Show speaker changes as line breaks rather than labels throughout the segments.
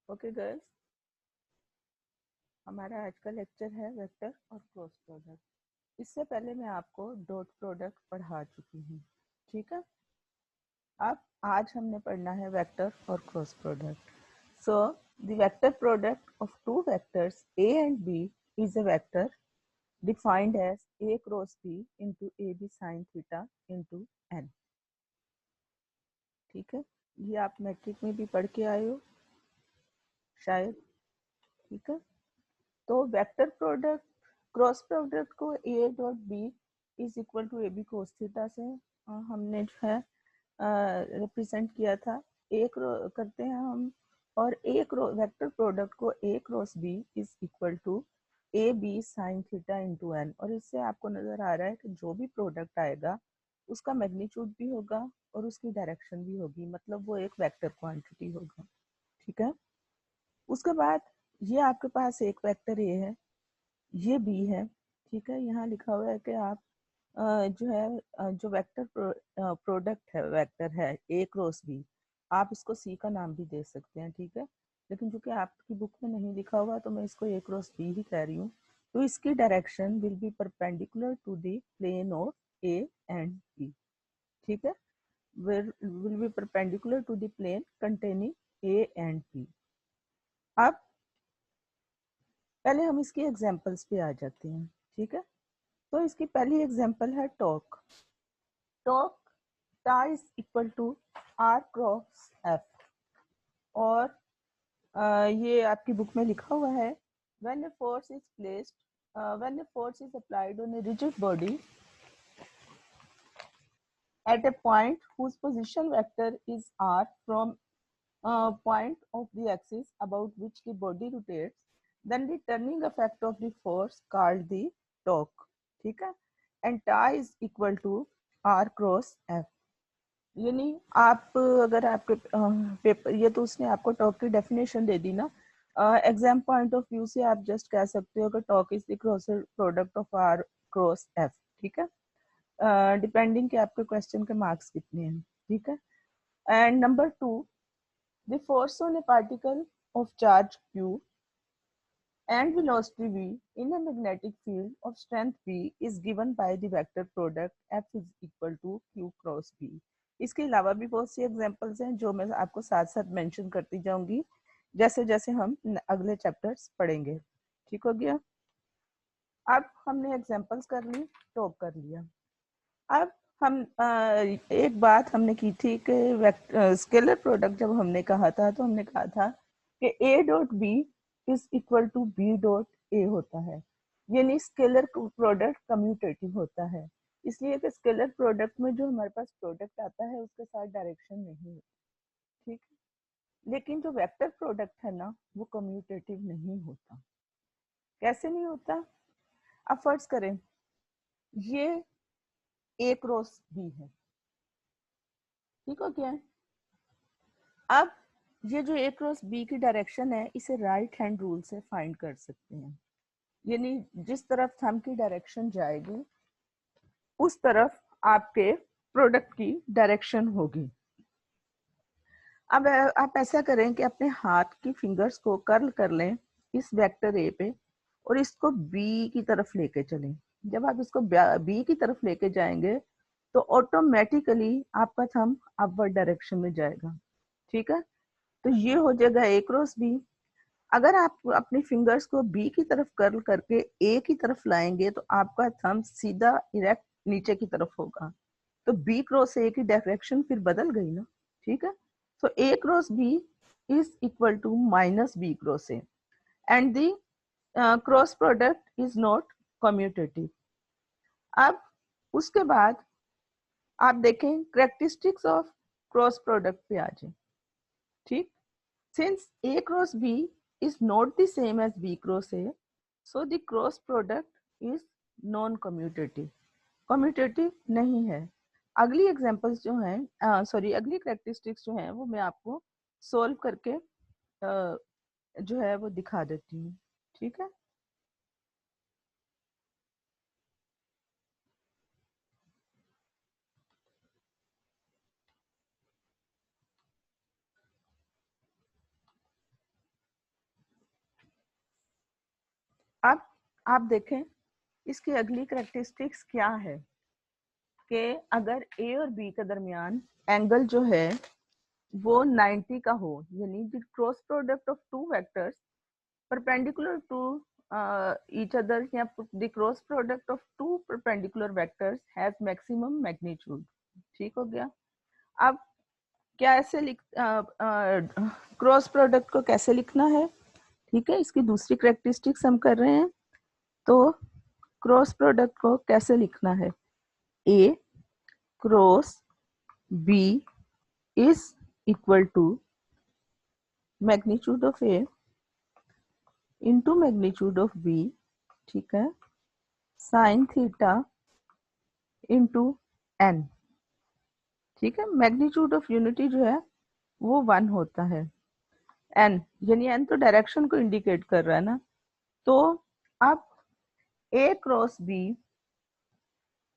Okay girls, हमारा आज का लेक्चर है वेक्टर और क्रॉस प्रोडक्ट। इससे पहले मैं आपको डॉट प्रोडक्ट पढ़ा चुकी हूँ, ठीक है। अब आज हमने पढ़ना है वेक्टर और cross product. So the vector product of two vectors a and b is a vector defined as a cross b into ab sin theta into n। ठीक है, ये आप मैट्रिक में भी पढ़ के आए हो शायद, ठीक है। तो वेक्टर प्रोडक्ट क्रॉस प्रोडक्ट को A dot B is equal to A B cos theta से हमने जो है रिप्रेजेंट किया था। एक करते हैं हम, और एक वेक्टर प्रोडक्ट को A cross B is equal to A B sine theta into N. और इससे आपको नजर आ रहा है कि जो भी प्रोडक्ट आएगा उसका मैग्नीट्यूड भी होगा और उसकी डायरेक्शन भी होगी, मतलब वो एक वेक्टर क्वांटिटी होगा, ठीक है। उसके बाद ये आपके पास एक वेक्टर ए है, ये बी है, ठीक है। यहाँ लिखा हुआ है कि आप जो है जो वेक्टर प्रोडक्ट है, वेक्टर है ए क्रॉस बी, आप इसको सी का नाम भी दे सकते हैं, ठीक है। लेकिन चूंकि आपकी बुक में नहीं लिखा हुआ तो मैं इसको ए क्रॉस बी ही कह रही हूँ। तो इसकी direction will be perpendicular to the plane of A and B, ठीक है। Will be perpendicular to the plane containing A and B. अब पहले हम इसकी एग्जांपल्स पे आ जाते हैं, ठीक है। तो इसकी पहली एग्जांपल है torque. Torque tau is equal to R cross F, और ये आपकी बुक में लिखा हुआ है when a force is placed when a force is applied on a rigid body at a point whose position vector is r from point of the axis about which the body rotates, then the turning effect of the force called the torque, ठीक है। and ta is equal to r cross f। यानी आप अगर आपके paper, ये तो उसने आपको टॉक की डेफिनेशन दे दी ना, एग्जाम पॉइंट ऑफ व्यू से आप जस्ट कह सकते हो कि torque is the cross product of R cross F, ठीक है। डिपेंडिंग कि आपके क्वेश्चन के मार्क्स कितने हैं, ठीक है। And number 2, the force on A particle of charge q and velocity v in a magnetic field of strength v is given by the vector product f is equal to q cross b। इसके अलावा भी बहुत सी examples हैं जो मैं आपको साथ साथ मेंशन करती जाऊंगी जैसे जैसे हम अगले चैप्टर्स पढ़ेंगे, ठीक हो गया। अब हमने एग्जांपल्स कर ली, टॉक कर लिया। अब हम एक बात हमने की थी कि स्केलर प्रोडक्ट जब हमने कहा था तो हमने कहा था कि a dot B is equal to B dot A होता है, यानी स्केलर प्रोडक्ट कम्यूटेटिव होता है। इसलिए कि स्केलर प्रोडक्ट में जो हमारे पास प्रोडक्ट आता है उसके साथ डायरेक्शन नहीं होती, ठीक है। लेकिन जो वेक्टर प्रोडक्ट है ना वो कम्यूटेटिव नहीं होता। कैसे नहीं होता? अब फर्ज करें ये ए क्रॉस बी है, ठीक हो गया। अब ये जो ए क्रॉस बी की डायरेक्शन है इसे राइट हैंड रूल से फाइंड कर सकते हैं, यानी जिस तरफ थंब की डायरेक्शन जाएगी उस तरफ आपके प्रोडक्ट की डायरेक्शन होगी। अब आप ऐसा करें कि अपने हाथ की फिंगर्स को कर्ल कर लें इस वेक्टर ए पे और इसको बी की तरफ लेके चलें। जब आप इसको बी की तरफ लेके जाएंगे तो ऑटोमेटिकली आपका थंब अपवर्ड डायरेक्शन में जाएगा, ठीक है। तो ये हो जाएगा ए क्रॉस बी। अगर आप अपनी फिंगर्स को बी की तरफ कर्ल करके ए की तरफ लाएंगे तो आपका थंब सीधा इरेक्ट नीचे की तरफ होगा, तो बी क्रॉस ए की डायरेक्शन फिर बदल गई ना, ठीक है। So A cross B is equal to minus B cross A and the cross product is not commutative. अब उसके बाद आप देखें करेक्टरिस्टिक्स ऑफ क्रॉस प्रोडक्ट पे आ जाए, ठीक। Since A cross B is not the same as B cross A, so the cross product is non-commutative। commutative नहीं है। अगली एग्जांपल्स जो हैं, सॉरी अगली कैरेक्टरिस्टिक्स जो हैं वो मैं आपको सोल्व करके जो है वो दिखा देती हूँ, ठीक है। आप देखें इसकी अगली करेक्टरिस्टिक्स क्या है कि अगर ए और बी के दरमियान एंगल जो है वो 90 का हो, यानी the cross product of two vectors perpendicular to each other या the cross product of two perpendicular vectors has maximum magnitude। ठीक हो गया। अब क्या ऐसे लिख क्रॉस प्रोडक्ट को कैसे लिखना है, ठीक है, इसकी दूसरी करेक्टरिस्टिक्स हम कर रहे हैं। तो क्रॉस प्रोडक्ट को कैसे लिखना है, A cross B is equal to magnitude of A into magnitude of B, ठीक है, साइन थीटा इंटू एन। ठीक है, मैग्नीट्यूड ऑफ यूनिटी जो है वो 1 होता है। एन यानी एन तो डायरेक्शन को इंडिकेट कर रहा है ना। तो अब ए क्रॉस बी,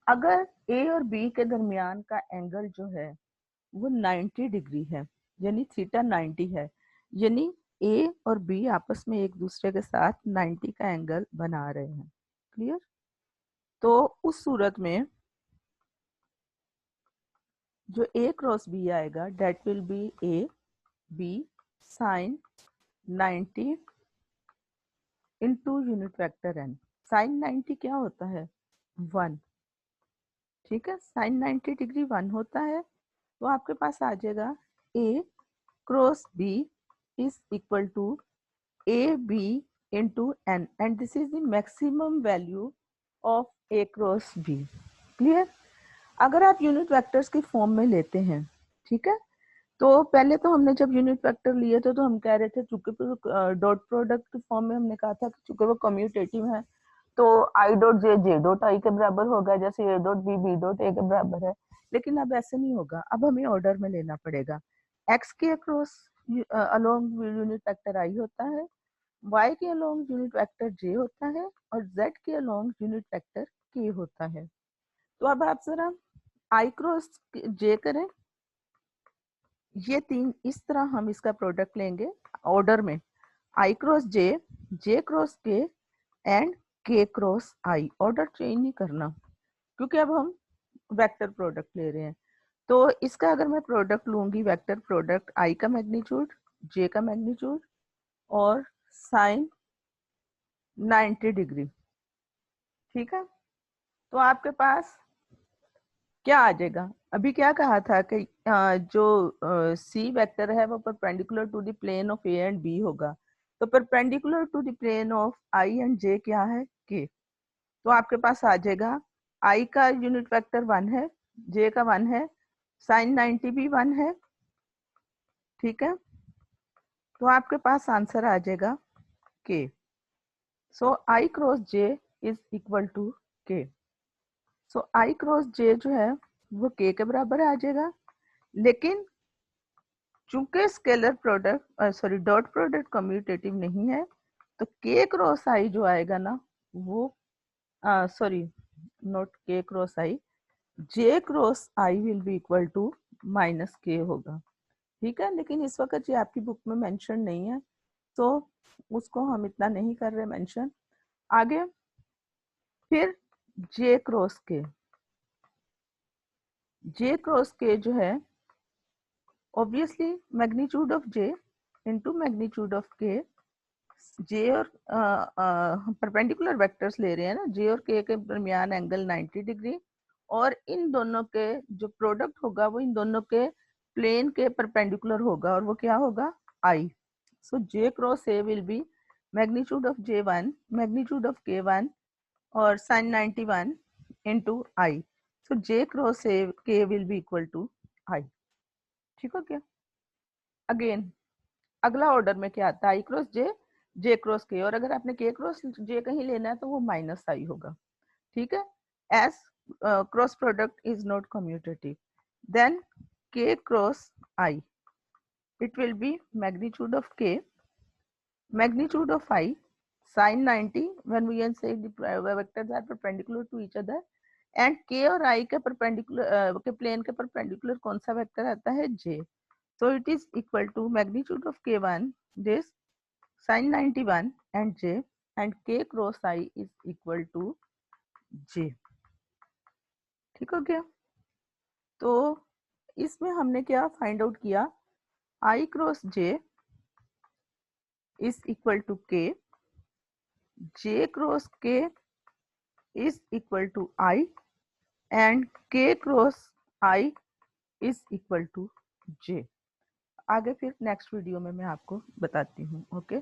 अगर ए और बी के दरमियान का एंगल जो है वो 90 डिग्री है, यानी थीटा 90 है, यानी ए और बी आपस में एक दूसरे के साथ 90 का एंगल बना रहे हैं। क्लियर? तो उस सूरत में जो ए क्रॉस बी आएगा that will be A B sine 90 into unit vector N. Sine 90 क्या होता है, 1। ठीक है, साइन 90 डिग्री 1 होता है। तो आपके पास आ जाएगा A cross B is equal to A B into N, and this is the maximum value of A cross B. Clear? अगर आप यूनिट वेक्टर्स की फॉर्म में लेते हैं, ठीक है, तो पहले तो हमने जब यूनिट वेक्टर लिए थे तो हम कह रहे थे चूंकि डॉट प्रोडक्ट फॉर्म में हमने कहा था कि चूंकि वो कम्यूटेटिव है तो I dot J dot I के बराबर होगा, जैसे A dot B dot A के बराबर है। लेकिन अब ऐसे नहीं होगा, अब हमें ऑर्डर में लेना पड़ेगा। एक्स के अक्रॉस अलोंग यूनिट वेक्टर आई होता है, वाई के अलोंग यूनिट वेक्टर जे होता है, और जेड के अलोंग यूनिट वेक्टर के होता है। तो अब आप जरा आई क्रॉस जे करें, ये तीन, इस तरह हम इसका प्रोडक्ट लेंगे ऑर्डर में, आई क्रॉस जे, जे क्रॉस के एंड के क्रॉस आई। ऑर्डर चेंज नहीं करना क्योंकि अब हम वेक्टर प्रोडक्ट ले रहे हैं। तो इसका अगर मैं प्रोडक्ट लूंगी, वेक्टर प्रोडक्ट आई का मैग्नीट्यूड, जे का मैग्नीट्यूड और साइन 90 डिग्री, ठीक है, तो आपके पास क्या आ जाएगा। अभी क्या कहा था कि जो सी वेक्टर है वो perpendicular to the plane of A and B होगा। तो perpendicular to the plane of I and J क्या है, के। तो आपके पास आ जाएगा आई का यूनिट वेक्टर 1 है, जे का 1 है, साइन 90 भी 1 है। ठीक है, तो आपके पास आंसर आ जाएगा K. So I cross J is equal to K. So I cross जे जो है वो के के बराबर आ जाएगा। लेकिन चूंकि scalar product sorry dot product commutative नहीं है, तो के क्रॉस आई जो आएगा ना वो sorry not K cross I, J cross I will be equal to minus K होगा। ठीक है, लेकिन इस वक्त ये आपकी बुक में मेंशन नहीं है तो उसको हम इतना नहीं कर रहे मेंशन। आगे फिर जे क्रॉस के, जे क्रॉस के जो है obviously magnitude of J into magnitude of के। जे और परपेंडिकुलर वेक्टर्स ले रहे हैं ना, जे और के दरमियान एंगल 90 डिग्री, और इन दोनों के जो प्रोडक्ट होगा वो इन दोनों के प्लेन के परपेंडिकुलर होगा, और वो क्या होगा, I. So J cross A will be magnitude of J 1 magnitude of K 1 और sine 91 into I. So J cross A K will be equal to I. ठीक हो गया। अगेन अगला ऑर्डर में क्या आता है, आई क्रॉस जे, जे क्रॉस के, और अगर आपने के क्रॉस जे कहीं लेना है तो वो माइनस आई होगा। ठीक है, as cross product is not commutative, then K cross I, it will be magnitude of k, magnitude of I, sin 90 when we can say the vectors are perpendicular to each other, and k और I के perpendicular के plane के perpendicular कौन सा vector आता है, j। So it is equal to magnitude of k1 this sin 91 and j and k cross i is equal to j। ठीक हो गया। तो इसमें हमने क्या फाइंड आउट किया, i cross j is equal to k, j cross k is equal to i and k cross i is equal to j। आगे फिर नेक्स्ट वीडियो में मैं आपको बताती हूँ। ओके।